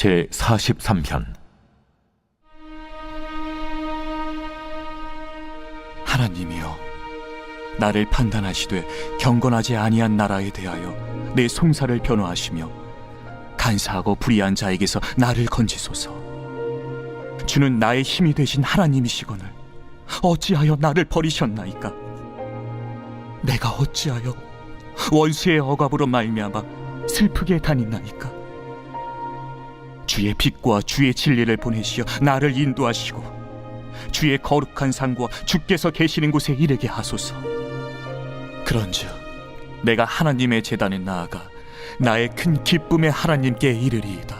제43편. 하나님이여, 나를 판단하시되 경건하지 아니한 나라에 대하여 내 송사를 변호하시며 간사하고 불의한 자에게서 나를 건지소서. 주는 나의 힘이 되신 하나님이시거늘 어찌하여 나를 버리셨나이까? 내가 어찌하여 원수의 억압으로 말미암아 슬프게 다니나이까? 주의 빛과 주의 진리를 보내시어 나를 인도하시고 주의 거룩한 상과 주께서 계시는 곳에 이르게 하소서. 그런즉 내가 하나님의 제단에 나아가 나의 큰 기쁨의 하나님께 이르리이다.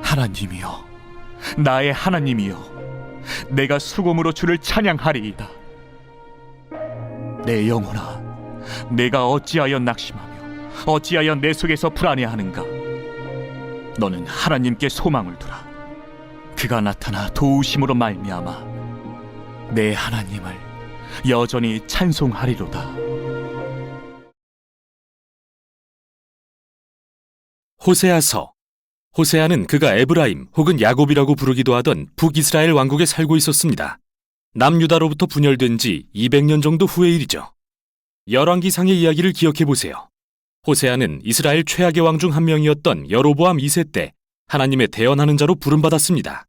하나님이여, 나의 하나님이여, 내가 수금으로 주를 찬양하리이다. 내 영혼아, 내가 어찌하여 낙심하며 어찌하여 내 속에서 불안해하는가? 너는 하나님께 소망을 두라. 그가 나타나 도우심으로 말미암아 내 하나님을 여전히 찬송하리로다. 호세아서. 호세아는 그가 에브라임 혹은 야곱이라고 부르기도 하던 북이스라엘 왕국에 살고 있었습니다. 남유다로부터 분열된 지 200년 정도 후의 일이죠. 열왕기상의 이야기를 기억해 보세요. 호세아는 이스라엘 최악의 왕 중 한 명이었던 여로보암 2세 때 하나님의 대언하는 자로 부름받았습니다.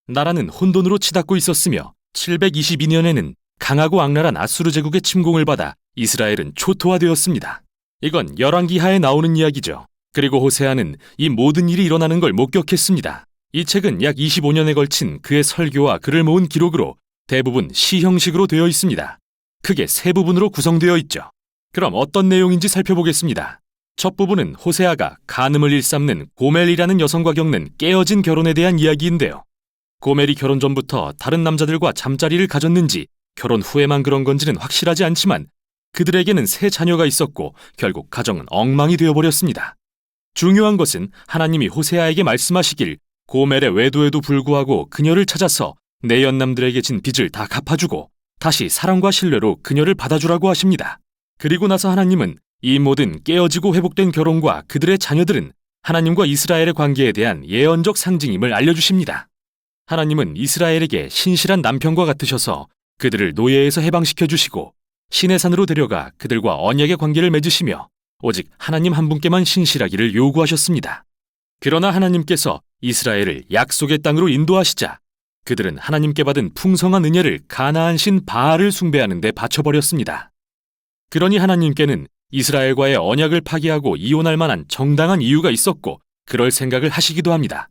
나라는 혼돈으로 치닫고 있었으며 722년에는 강하고 악랄한 아수르 제국의 침공을 받아 이스라엘은 초토화되었습니다. 이건 열왕기하에 나오는 이야기죠. 그리고 호세아는 이 모든 일이 일어나는 걸 목격했습니다. 이 책은 약 25년에 걸친 그의 설교와 글을 모은 기록으로 대부분 시 형식으로 되어 있습니다. 크게 세 부분으로 구성되어 있죠. 그럼 어떤 내용인지 살펴보겠습니다. 첫 부분은 호세아가 간음을 일삼는 고멜이라는 여성과 겪는 깨어진 결혼에 대한 이야기인데요. 고멜이 결혼 전부터 다른 남자들과 잠자리를 가졌는지 결혼 후에만 그런 건지는 확실하지 않지만 그들에게는 세 자녀가 있었고 결국 가정은 엉망이 되어버렸습니다. 중요한 것은 하나님이 호세아에게 말씀하시길 고멜의 외도에도 불구하고 그녀를 찾아서 내 연남들에게 진 빚을 다 갚아주고 다시 사랑과 신뢰로 그녀를 받아주라고 하십니다. 그리고 나서 하나님은 이 모든 깨어지고 회복된 결혼과 그들의 자녀들은 하나님과 이스라엘의 관계에 대한 예언적 상징임을 알려주십니다. 하나님은 이스라엘에게 신실한 남편과 같으셔서 그들을 노예에서 해방시켜 주시고 시내산으로 데려가 그들과 언약의 관계를 맺으시며 오직 하나님 한 분께만 신실하기를 요구하셨습니다. 그러나 하나님께서 이스라엘을 약속의 땅으로 인도하시자 그들은 하나님께 받은 풍성한 은혜를 가나안 신 바알을 숭배하는 데 바쳐버렸습니다. 그러니 하나님께는 이스라엘과의 언약을 파기하고 이혼할 만한 정당한 이유가 있었고 그럴 생각을 하시기도 합니다.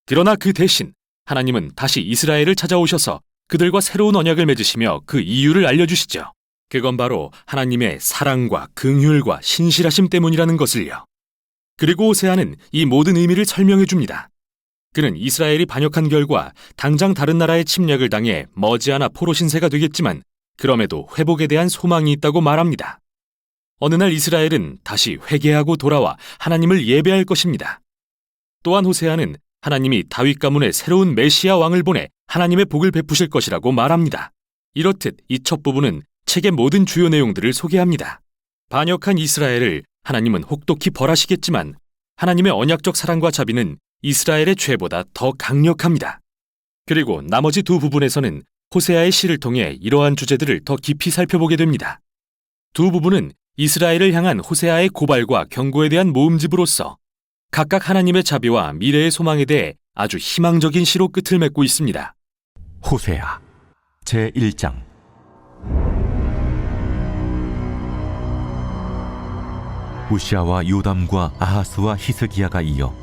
그러나 그 대신 하나님은 다시 이스라엘을 찾아오셔서 그들과 새로운 언약을 맺으시며 그 이유를 알려주시죠. 그건 바로 하나님의 사랑과 긍휼과 신실하심 때문이라는 것을요. 그리고 호세아는 이 모든 의미를 설명해 줍니다. 그는 이스라엘이 반역한 결과 당장 다른 나라의 침략을 당해 머지않아 포로 신세가 되겠지만 그럼에도 회복에 대한 소망이 있다고 말합니다. 어느 날 이스라엘은 다시 회개하고 돌아와 하나님을 예배할 것입니다. 또한 호세아는 하나님이 다윗 가문에 새로운 메시아 왕을 보내 하나님의 복을 베푸실 것이라고 말합니다. 이렇듯 이 첫 부분은 책의 모든 주요 내용들을 소개합니다. 반역한 이스라엘을 하나님은 혹독히 벌하시겠지만 하나님의 언약적 사랑과 자비는 이스라엘의 죄보다 더 강력합니다. 그리고 나머지 두 부분에서는 호세아의 시를 통해 이러한 주제들을 더 깊이 살펴보게 됩니다. 두 부분은 이스라엘을 향한 호세아의 고발과 경고에 대한 모음집으로서 각각 하나님의 자비와 미래의 소망에 대해 아주 희망적인 시로 끝을 맺고 있습니다. 호세아 제1장. 우시아와 요담과 아하스와 히스기야가 이어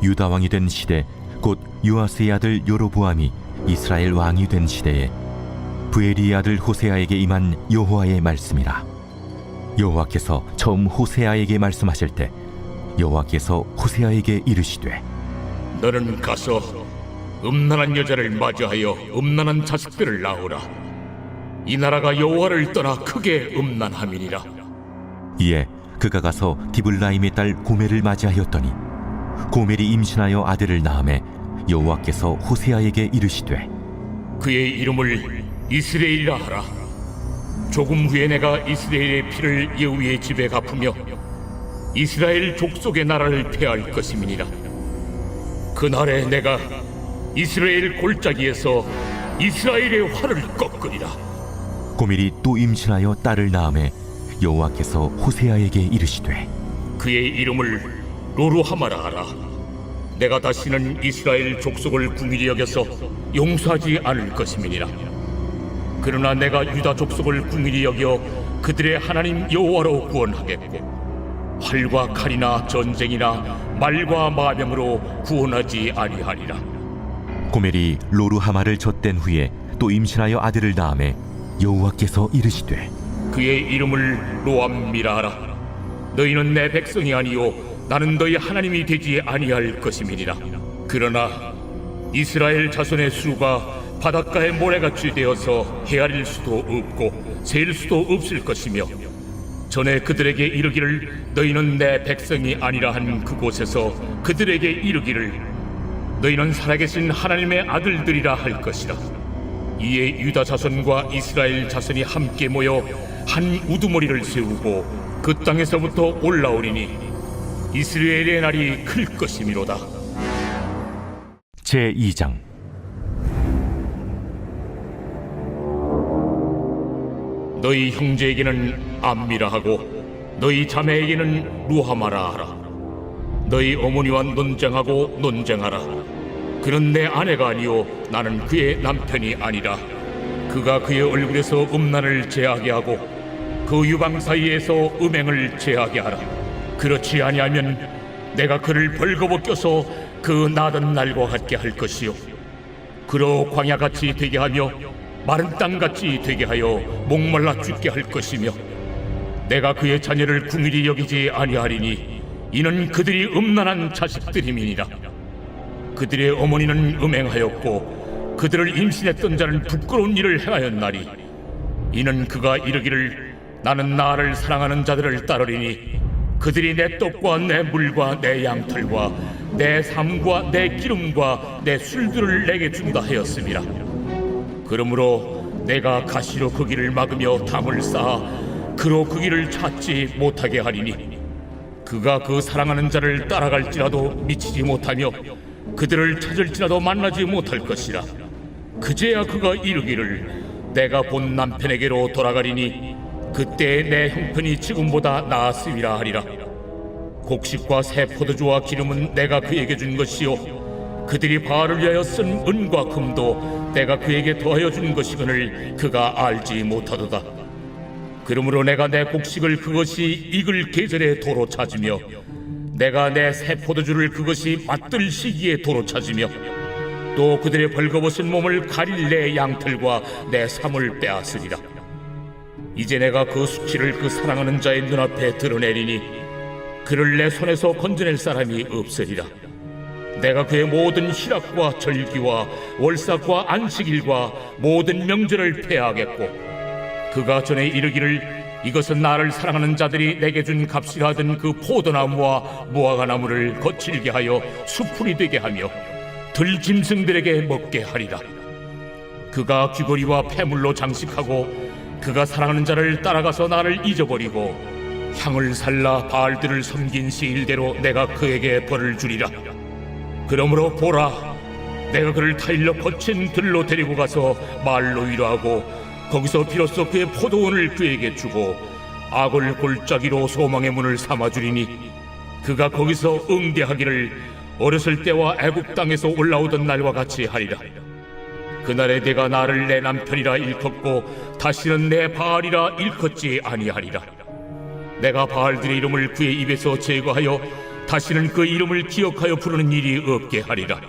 유다 왕이 된 시대, 곧 요아스의 아들 여로보암이 이스라엘 왕이 된 시대에 브에리의 아들 호세아에게 임한 여호와의 말씀이라. 여호와께서 처음 호세아에게 말씀하실 때 여호와께서 호세아에게 이르시되 너는 가서 음란한 여자를 맞이하여 음란한 자식들을 낳으라. 이 나라가 여호와를 떠나 크게 음란함이니라. 이에 그가 가서 디블라임의 딸 고멜을 맞이하였더니 고멜이 임신하여 아들을 낳음에 여호와께서 호세아에게 이르시되 그의 이름을 이스라엘이라 하라. 조금 후에 내가 이스라엘의 피를 예후의 집에 갚으며 이스라엘 족속의 나라를 폐할 것임이니라. 그날에 내가 이스라엘 골짜기에서 이스라엘의 활을 꺾으리라. 고멜이 또 임신하여 딸을 낳음에 여호와께서 호세아에게 이르시되 그의 이름을 로루하마라 하라. 내가 다시는 이스라엘 족속을 궁일히 여겨서 용서하지 않을 것임이니라. 그러나 내가 유다 족속을 궁일히 여겨 그들의 하나님 여호와로 구원하겠고 활과 칼이나 전쟁이나 말과 마병으로 구원하지 아니하리라. 고멜이 로루하마를 젖댄 후에 또 임신하여 아들을 낳음에 여호와께서 이르시되 그의 이름을 로암미라 하라. 너희는 내 백성이 아니요 나는 너희 하나님이 되지 아니할 것임이니라. 그러나 이스라엘 자손의 수가 바닷가의 모래같이 되어서 헤아릴 수도 없고 셀 수도 없을 것이며 전에 그들에게 이르기를 너희는 내 백성이 아니라 한 그곳에서 그들에게 이르기를 너희는 살아계신 하나님의 아들들이라 할 것이라. 이에 유다 자손과 이스라엘 자손이 함께 모여 한 우두머리를 세우고 그 땅에서부터 올라오리니 이스라엘의 날이 클 것이미로다. 제2장 너희 형제에게는 암미라 하고 너희 자매에게는 루하마라 하라. 너희 어머니와 논쟁하고 논쟁하라. 그는 내 아내가 아니요 나는 그의 남편이 아니라. 그가 그의 얼굴에서 음란을 제하게 하고 그 유방 사이에서 음행을 제하게 하라. 그렇지 아니하면 내가 그를 벌거벗겨서 그 나던 날과 같게 할 것이요 그로 광야같이 되게 하며 마른 땅같이 되게 하여 목말라 죽게 할 것이며 내가 그의 자녀를 궁일히 여기지 아니하리니 이는 그들이 음란한 자식들임이니라. 그들의 어머니는 음행하였고 그들을 임신했던 자는 부끄러운 일을 행하였나니 이는 그가 이르기를 나는 나를 사랑하는 자들을 따르리니 그들이 내 떡과 내 물과 내 양털과 내 삶과 내 기름과 내 술들을 내게 준다 하였습니다. 그러므로 내가 가시로 그 길을 막으며 담을 쌓아 그로 그 길을 찾지 못하게 하리니 그가 그 사랑하는 자를 따라갈지라도 미치지 못하며 그들을 찾을지라도 만나지 못할 것이라. 그제야 그가 이르기를 내가 본 남편에게로 돌아가리니 그때 내 형편이 지금보다 나았으리라 하리라. 곡식과 새 포도주와 기름은 내가 그에게 준 것이요 그들이 바알을 위하여 쓴 은과 금도 내가 그에게 더하여 준 것이거늘 그가 알지 못하도다. 그러므로 내가 내 곡식을 그것이 익을 계절에 도로 찾으며 내가 내 새 포도주를 그것이 맛들 시기에 도로 찾으며 또 그들의 벌거벗은 몸을 가릴 내 양털과 내 삶을 빼앗으리라. 이제 내가 그 수치를 그 사랑하는 자의 눈앞에 드러내리니 그를 내 손에서 건져낼 사람이 없으리라. 내가 그의 모든 희락과 절기와 월삭과 안식일과 모든 명절을 폐하겠고 그가 전에 이르기를 이것은 나를 사랑하는 자들이 내게 준 값이라 하던 그 포도나무와 무화과나무를 거칠게 하여 수풀이 되게 하며 들짐승들에게 먹게 하리라. 그가 귀걸이와 폐물로 장식하고 그가 사랑하는 자를 따라가서 나를 잊어버리고 향을 살라 바알들을 섬긴 시일대로 내가 그에게 벌을 주리라. 그러므로 보라, 내가 그를 타일러 거친 들로 데리고 가서 말로 위로하고 거기서 비로소 그의 포도원을 그에게 주고 악을 골짜기로 소망의 문을 삼아주리니 그가 거기서 응대하기를 어렸을 때와 애굽 땅에서 올라오던 날과 같이 하리라. 그날에 내가 나를 내 남편이라 일컫고 다시는 내 바알이라 일컫지 아니하리라. 내가 바알들의 이름을 그의 입에서 제거하여 다시는 그 이름을 기억하여 부르는 일이 없게 하리라.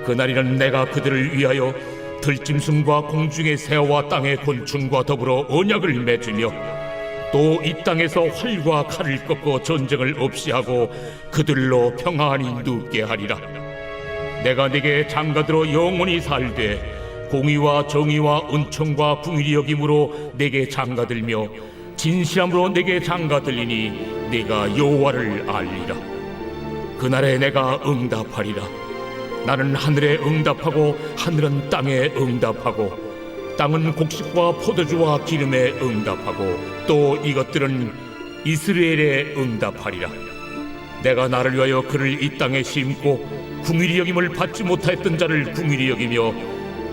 그날에는 내가 그들을 위하여 들짐승과 공중의 새와 땅의 곤충과 더불어 언약을 맺으며 또 이 땅에서 활과 칼을 꺾어 전쟁을 없이 하고 그들로 평안히 눕게 하리라. 내가 네게 장가들어 영원히 살되 공의와 정의와 은총과 궁일이 여김으로 네게 장가들며 진실함으로 네게 장가들리니 네가 여호와를 알리라. 그날에 내가 응답하리라. 나는 하늘에 응답하고 하늘은 땅에 응답하고 땅은 곡식과 포도주와 기름에 응답하고 또 이것들은 이스라엘에 응답하리라. 내가 나를 위하여 그를 이 땅에 심고 궁일이 여김을 받지 못하였던 자를 궁일이 여기며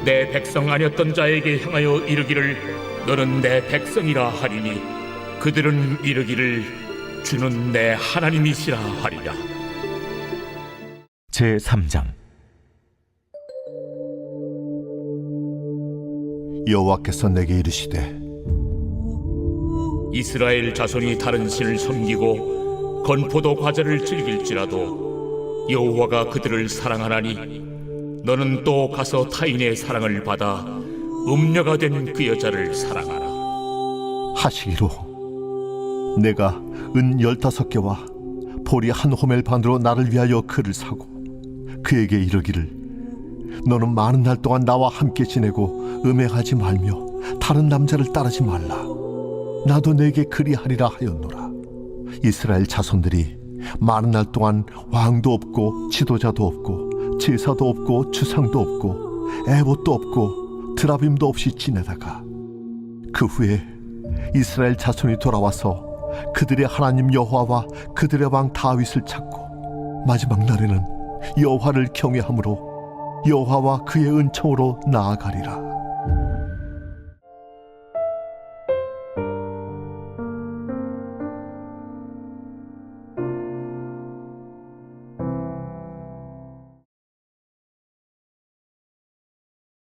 내 백성 아니었던 자에게 향하여 이르기를 너는 내 백성이라 하리니 그들은 이르기를 주는 내 하나님이시라 하리라. 제3장. 여호와께서 내게 이르시되 이스라엘 자손이 다른 신을 섬기고 건포도 과자를 즐길지라도 여호와가 그들을 사랑하나니 너는 또 가서 타인의 사랑을 받아 음녀가 된 그 여자를 사랑하라. 하시기로 내가 은 15개와 보리 한 호멜 반으로 나를 위하여 그를 사고 그에게 이르기를 너는 많은 날 동안 나와 함께 지내고 음행하지 말며 다른 남자를 따르지 말라. 나도 내게 그리하리라 하였노라. 이스라엘 자손들이 많은 날 동안 왕도 없고 지도자도 없고 제사도 없고 주상도 없고 에봇도 없고 드라빔도 없이 지내다가 그 후에 이스라엘 자손이 돌아와서 그들의 하나님 여호와와 그들의 왕 다윗을 찾고 마지막 날에는 여호와를 경외함으로 여호와와 그의 은총으로 나아가리라.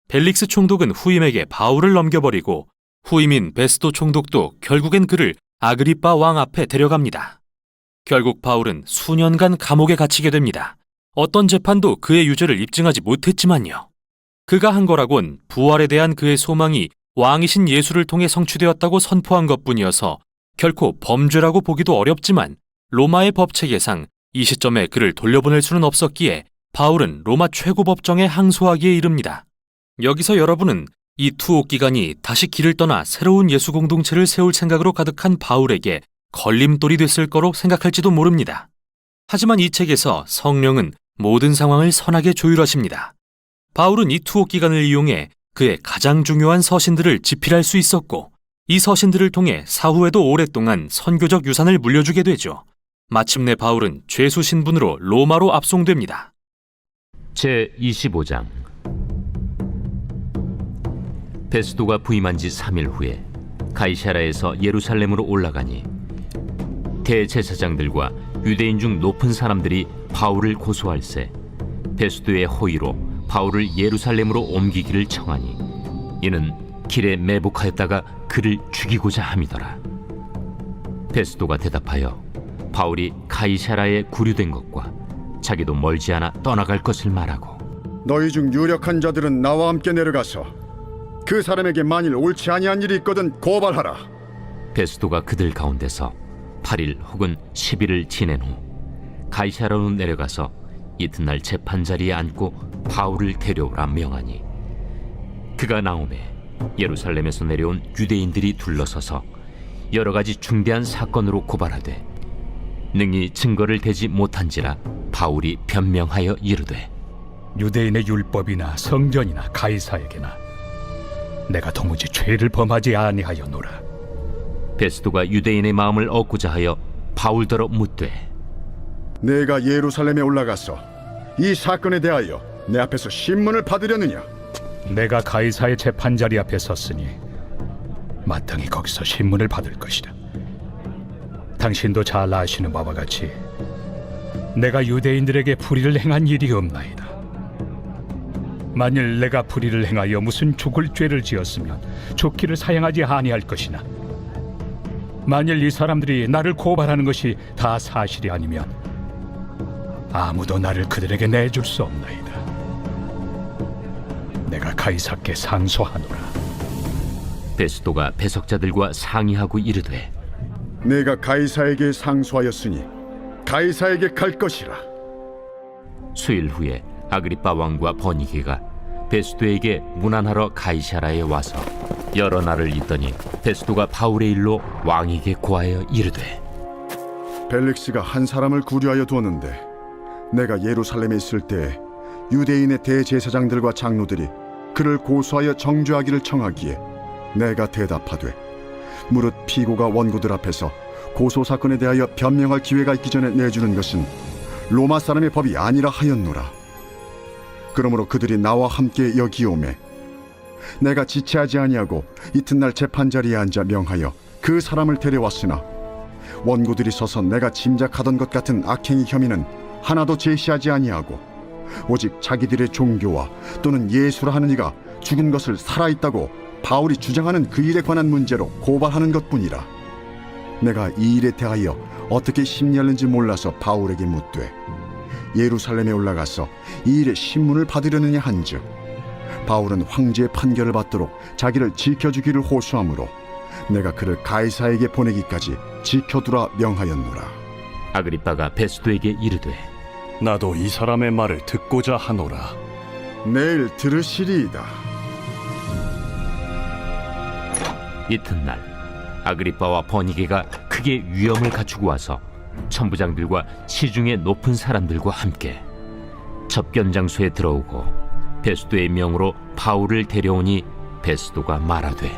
벨릭스 총독은 후임에게 바울을 넘겨버리고 후임인 베스도 총독도 결국엔 그를 아그리빠 왕 앞에 데려갑니다. 결국 바울은 수년간 감옥에 갇히게 됩니다. 어떤 재판도 그의 유죄를 입증하지 못했지만요. 그가 한 거라곤 부활에 대한 그의 소망이 왕이신 예수를 통해 성취되었다고 선포한 것뿐이어서 결코 범죄라고 보기도 어렵지만 로마의 법체계상 이 시점에 그를 돌려보낼 수는 없었기에 바울은 로마 최고법정에 항소하기에 이릅니다. 여기서 여러분은 이 투옥 기간이 다시 길을 떠나 새로운 예수 공동체를 세울 생각으로 가득한 바울에게 걸림돌이 됐을 거로 생각할지도 모릅니다. 하지만 이 책에서 성령은 모든 상황을 선하게 조율하십니다. 바울은 이 투옥 기간을 이용해 그의 가장 중요한 서신들을 집필할 수 있었고 이 서신들을 통해 사후에도 오랫동안 선교적 유산을 물려주게 되죠. 마침내 바울은 죄수 신분으로 로마로 압송됩니다. 제25장. 베스도가 부임한 지 3일 후에 가이사라에서 예루살렘으로 올라가니 대제사장들과 유대인 중 높은 사람들이 바울을 고소할세 베스도의 호의로 바울을 예루살렘으로 옮기기를 청하니 이는 길에 매복하였다가 그를 죽이고자 함이더라. 베스도가 대답하여 바울이 가이사라에 구류된 것과 자기도 멀지 않아 떠나갈 것을 말하고 너희 중 유력한 자들은 나와 함께 내려가서 그 사람에게 만일 옳지 아니한 일이 있거든 고발하라. 베스도가 그들 가운데서 8일 혹은 10일을 지낸 후 가이사라로 내려가서 이튿날 재판자리에 앉고 바울을 데려오라 명하니 그가 나오매 예루살렘에서 내려온 유대인들이 둘러서서 여러 가지 중대한 사건으로 고발하되 능히 증거를 대지 못한지라 바울이 변명하여 이르되 유대인의 율법이나 성전이나 가이사에게나 내가 도무지 죄를 범하지 아니하였노라. 베스도가 유대인의 마음을 얻고자 하여 바울더러 묻되 내가 예루살렘에 올라가서 이 사건에 대하여 내 앞에서 신문을 받으려느냐? 내가 가이사의 재판자리 앞에 섰으니 마땅히 거기서 신문을 받을 것이다. 당신도 잘 아시는 바와 같이 내가 유대인들에게 불의를 행한 일이 없나이다. 만일 내가 불의를 행하여 무슨 죽을 죄를 지었으면 죽기를 사양하지 아니할 것이나 만일 이 사람들이 나를 고발하는 것이 다 사실이 아니면 아무도 나를 그들에게 내줄 수 없나이다. 내가 가이사께 상소하노라. 베스도가 배석자들과 상의하고 이르되 내가 가이사에게 상소하였으니 가이사에게 갈 것이라. 수일 후에 아그리빠 왕과 버니게가 베스도에게 문안하러 가이사라에 와서 여러 날을 있더니 베스도가 바울의 일로 왕에게 고하여 이르되 벨릭스가 한 사람을 구류하여 두었는데 내가 예루살렘에 있을 때 유대인의 대제사장들과 장로들이 그를 고소하여 정죄하기를 청하기에 내가 대답하되 무릇 피고가 원고들 앞에서 고소사건에 대하여 변명할 기회가 있기 전에 내주는 것은 로마 사람의 법이 아니라 하였노라. 그러므로 그들이 나와 함께 여기 오매 내가 지체하지 아니하고 이튿날 재판자리에 앉아 명하여 그 사람을 데려왔으나 원고들이 서서 내가 짐작하던 것 같은 악행의 혐의는 하나도 제시하지 아니하고 오직 자기들의 종교와 또는 예수라 하는 이가 죽은 것을 살아있다고 바울이 주장하는 그 일에 관한 문제로 고발하는 것뿐이라. 내가 이 일에 대하여 어떻게 심리하는지 몰라서 바울에게 묻되 예루살렘에 올라가서 이 일의 신문을 받으려느냐 한즉 바울은 황제의 판결을 받도록 자기를 지켜주기를 호소하므로 내가 그를 가이사에게 보내기까지 지켜두라 명하였노라. 아그리빠가 베스도에게 이르되 나도 이 사람의 말을 듣고자 하노라. 내일 들으시리이다. 이튿날 아그리빠와 버니게가 크게 위엄을 갖추고 와서 천부장들과 시중의 높은 사람들과 함께 접견 장소에 들어오고 베스도의 명으로 바울을 데려오니 베스도가 말하되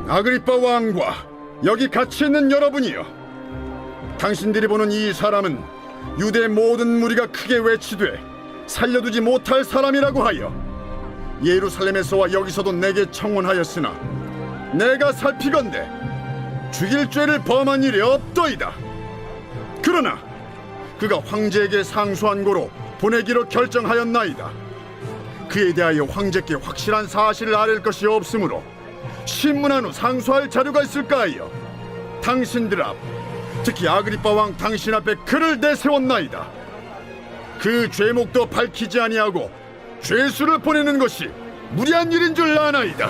아그리빠 왕과 여기 같이 있는 여러분이여, 당신들이 보는 이 사람은 유대 모든 무리가 크게 외치되 살려두지 못할 사람이라고 하여 예루살렘에서와 여기서도 내게 청원하였으나 내가 살피건대 죽일 죄를 범한 일이 없더이다. 그러나 그가 황제에게 상소한 고로 보내기로 결정하였나이다. 그에 대하여 황제께 확실한 사실을 아랠 것이 없으므로 신문한 후 상소할 자료가 있을까 하여 당신들 앞, 특히 아그리빠 왕 당신 앞에 그를 내세웠나이다. 그 죄목도 밝히지 아니하고 죄수를 보내는 것이 무리한 일인 줄 아나이다.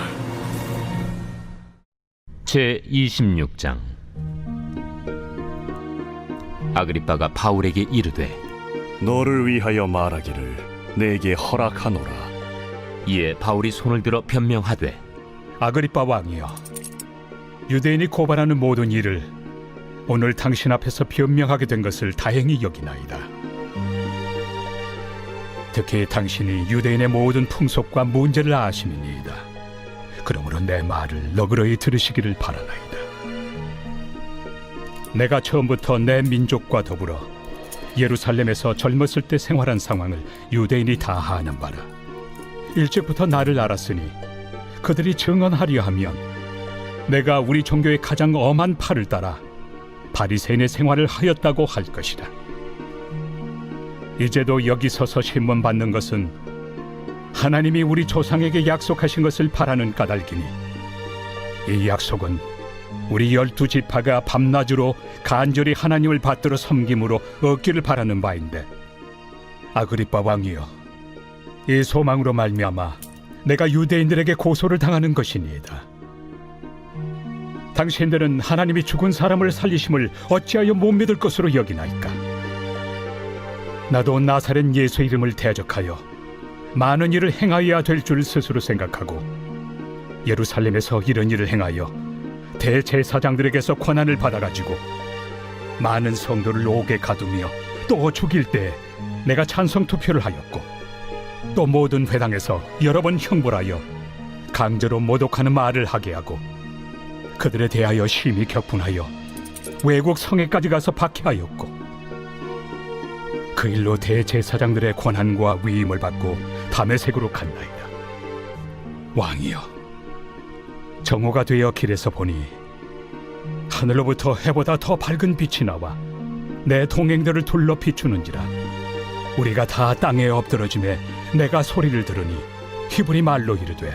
제26장. 아그리빠가 바울에게 이르되 너를 위하여 말하기를 내게 허락하노라. 이에 바울이 손을 들어 변명하되 아그리빠 왕이여, 유대인이 고발하는 모든 일을 오늘 당신 앞에서 변명하게 된 것을 다행히 여기나이다. 특히 당신이 유대인의 모든 풍속과 문제를 아심이니이다. 그러므로 내 말을 너그러이 들으시기를 바라나이다. 내가 처음부터 내 민족과 더불어 예루살렘에서 젊었을 때 생활한 상황을 유대인이 다 아는 바라. 일찍부터 나를 알았으니 그들이 증언하려 하면 내가 우리 종교의 가장 엄한 팔을 따라 바리새인의 생활을 하였다고 할 것이다. 이제도 여기 서서 신문 받는 것은 하나님이 우리 조상에게 약속하신 것을 바라는 까닭이니 이 약속은 우리 12지파가 밤낮으로 간절히 하나님을 받들어 섬김으로 얻기를 바라는 바인데, 아그리빠 왕이여, 이 소망으로 말미암아 내가 유대인들에게 고소를 당하는 것이니이다. 당신들은 하나님이 죽은 사람을 살리심을 어찌하여 못 믿을 것으로 여기나이까? 나도 나사렛 예수의 이름을 대적하여 많은 일을 행하여야 될 줄 스스로 생각하고 예루살렘에서 이런 일을 행하여 대제사장들에게서 권한을 받아가지고 많은 성도를 옥에 가두며 또 죽일 때 내가 찬성 투표를 하였고, 또 모든 회당에서 여러 번 형벌하여 강제로 모독하는 말을 하게 하고 그들에 대하여 심히 격분하여 외국 성에까지 가서 박해하였고, 그 일로 대제사장들의 권한과 위임을 받고 다메섹으로 갔나이다. 왕이여, 정오가 되어 길에서 보니 하늘로부터 해보다 더 밝은 빛이 나와 내 동행들을 둘러 비추는지라. 우리가 다 땅에 엎드러짐에 내가 소리를 들으니 히브리 말로 이르되,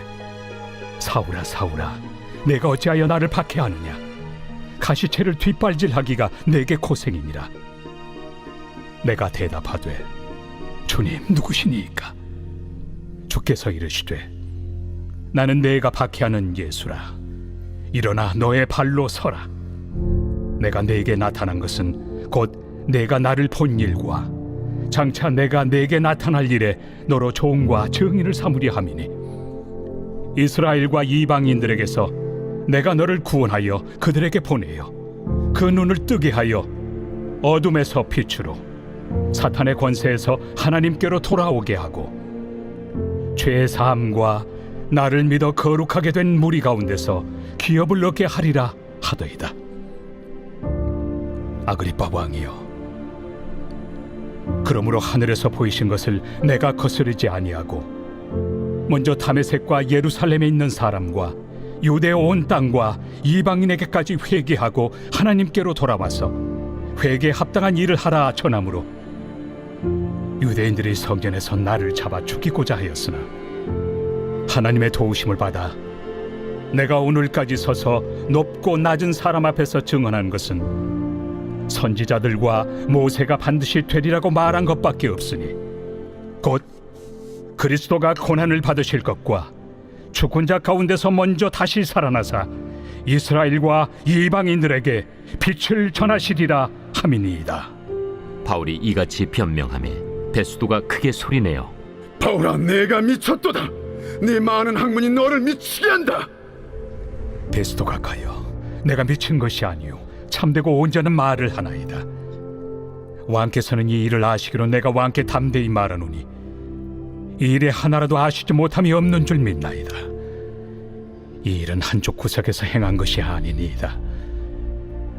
사울아 사울아, 내가 어찌하여 나를 박해하느냐? 가시채를 뒷발질하기가 내게 고생이니라. 내가 대답하되, 주님 누구시니이까? 주께서 이르시되, 나는 내가 박해하는 예수라. 일어나 너의 발로 서라. 내가 네게 나타난 것은 곧 내가 나를 본 일과 장차 내가 네게 나타날 일에 너로 종과 증인을 삼으려 함이니, 이스라엘과 이방인들에게서 내가 너를 구원하여 그들에게 보내어 그 눈을 뜨게 하여 어둠에서 빛으로, 사탄의 권세에서 하나님께로 돌아오게 하고, 죄 사함과 나를 믿어 거룩하게 된 무리 가운데서 기업을 얻게 하리라 하더이다. 아그리빠 왕이여, 그러므로 하늘에서 보이신 것을 내가 거스르지 아니하고 먼저 다메섹과 예루살렘에 있는 사람과 유대 온 땅과 이방인에게까지 회개하고 하나님께로 돌아와서 회개에 합당한 일을 하라 전함으로 유대인들이 성전에서 나를 잡아 죽이고자 하였으나 하나님의 도우심을 받아 내가 오늘까지 서서 높고 낮은 사람 앞에서 증언한 것은 선지자들과 모세가 반드시 되리라고 말한 것밖에 없으니 곧 그리스도가 고난을 받으실 것과 죽은 자 가운데서 먼저 다시 살아나사 이스라엘과 이방인들에게 빛을 전하시리라 함이니이다. 바울이 이같이 변명하며 베스도가 크게 소리내어 바울아, 내가 미쳤도다. 네 많은 학문이 너를 미치게 한다. 베스도가 가여 내가 미친 것이 아니요 참되고 온전한 말을 하나이다. 왕께서는 이 일을 아시기로 내가 왕께 담대히 말하노니 이 일에 하나라도 아시지 못함이 없는 줄 믿나이다. 이 일은 한쪽 구석에서 행한 것이 아니니이다.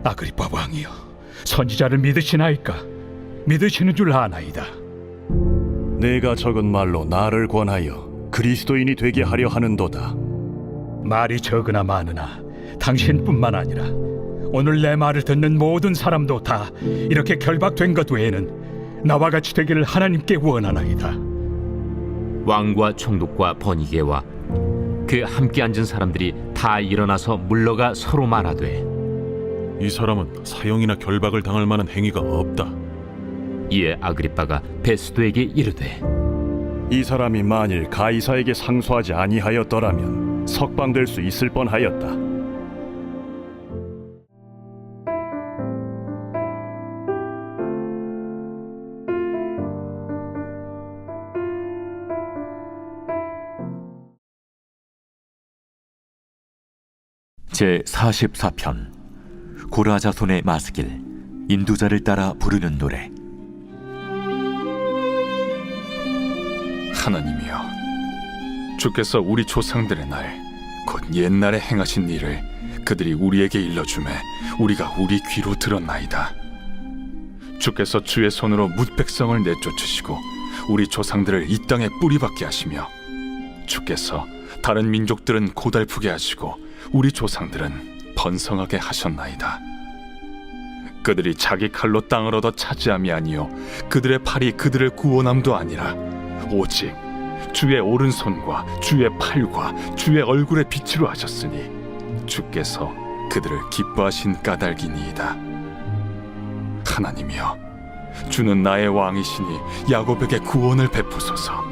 아그리빠 왕이여, 선지자를 믿으시나이까? 믿으시는 줄 아나이다. 내가 적은 말로 나를 권하여 그리스도인이 되게 하려 하는도다. 말이 적으나 많으나 당신뿐만 아니라 오늘 내 말을 듣는 모든 사람도 다 이렇게 결박된 것 외에는 나와 같이 되기를 하나님께 원하나이다. 왕과 총독과 버니게와 그 함께 앉은 사람들이 다 일어나서 물러가 서로 말하되 이 사람은 사형이나 결박을 당할 만한 행위가 없다. 이에 아그리빠가 베스도에게 이르되 이 사람이 만일 가이사에게 상소하지 아니하였더라면 석방될 수 있을 뻔하였다. 제 44편 고라자손의 마스길 인도자를 따라 부르는 노래. 하나님이여, 주께서 우리 조상들의 날 곧 옛날에 행하신 일을 그들이 우리에게 일러주매 우리가 우리 귀로 들었나이다. 주께서 주의 손으로 뭇 백성을 내쫓으시고 우리 조상들을 이 땅에 뿌리박게 하시며 주께서 다른 민족들은 고달프게 하시고 우리 조상들은 번성하게 하셨나이다. 그들이 자기 칼로 땅을 얻어 차지함이 아니요 그들의 팔이 그들을 구원함도 아니라 오직 주의 오른손과 주의 팔과 주의 얼굴의 빛으로 하셨으니 주께서 그들을 기뻐하신 까닭이니이다. 하나님이여, 주는 나의 왕이시니 야곱에게 구원을 베푸소서.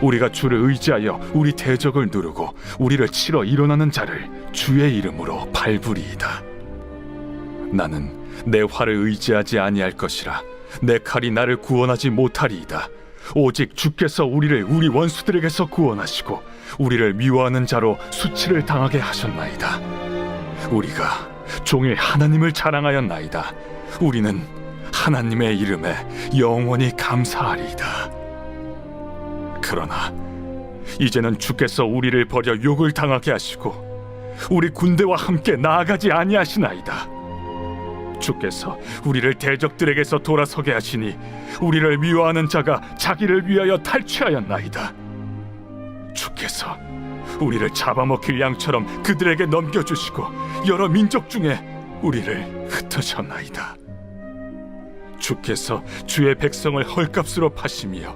우리가 주를 의지하여 우리 대적을 누르고 우리를 치러 일어나는 자를 주의 이름으로 밟으리이다. 나는 내 활을 의지하지 아니할 것이라 내 칼이 나를 구원하지 못하리이다. 오직 주께서 우리를 우리 원수들에게서 구원하시고 우리를 미워하는 자로 수치를 당하게 하셨나이다. 우리가 종일 하나님을 자랑하였나이다. 우리는 하나님의 이름에 영원히 감사하리이다. 그러나 이제는 주께서 우리를 버려 욕을 당하게 하시고 우리 군대와 함께 나아가지 아니하시나이다. 주께서 우리를 대적들에게서 돌아서게 하시니 우리를 미워하는 자가 자기를 위하여 탈취하였나이다. 주께서 우리를 잡아먹힐 양처럼 그들에게 넘겨주시고 여러 민족 중에 우리를 흩으셨나이다. 주께서 주의 백성을 헐값으로 파시며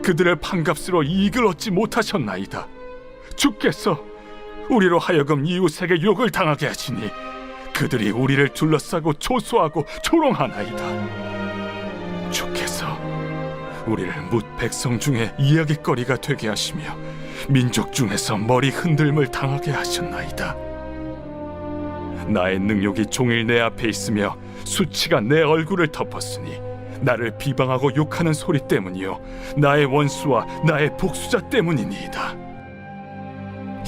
그들을 판값으로 이익을 얻지 못하셨나이다. 주께서 우리로 하여금 이웃에게 욕을 당하게 하시니 그들이 우리를 둘러싸고 조소하고 조롱하나이다. 주께서 우리를 뭇 백성 중에 이야깃거리가 되게 하시며 민족 중에서 머리 흔들림을 당하게 하셨나이다. 나의 능욕이 종일 내 앞에 있으며 수치가 내 얼굴을 덮었으니 나를 비방하고 욕하는 소리 때문이요 나의 원수와 나의 복수자 때문이니이다.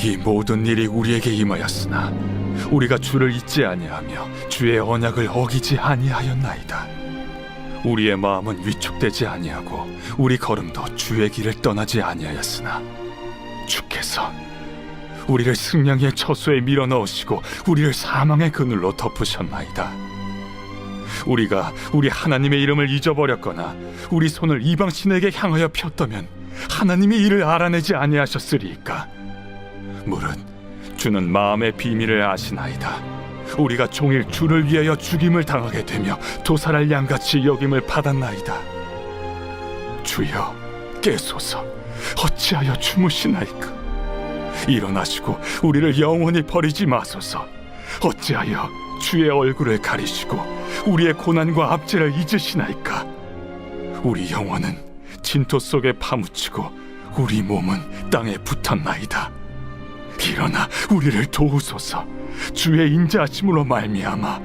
이 모든 일이 우리에게 임하였으나 우리가 주를 잊지 아니하며 주의 언약을 어기지 아니하였나이다. 우리의 마음은 위축되지 아니하고 우리 걸음도 주의 길을 떠나지 아니하였으나 주께서 우리를 승량의 처소에 밀어넣으시고 우리를 사망의 그늘로 덮으셨나이다. 우리가 우리 하나님의 이름을 잊어버렸거나 우리 손을 이방신에게 향하여 폈다면 하나님이 이를 알아내지 아니하셨으리이까? 무릇 주는 마음의 비밀을 아시나이다. 우리가 종일 주를 위하여 죽임을 당하게 되며 도살할 양같이 여김을 받았나이다. 주여 깨소서. 어찌하여 주무시나이까? 일어나시고 우리를 영원히 버리지 마소서. 어찌하여 주의 얼굴을 가리시고 우리의 고난과 압제를 잊으시나이까? 우리 영혼은 진토 속에 파묻히고 우리 몸은 땅에 붙었나이다. 일어나 우리를 도우소서. 주의 인자하심으로 말미암아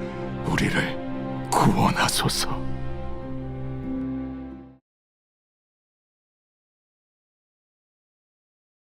우리를 구원하소서.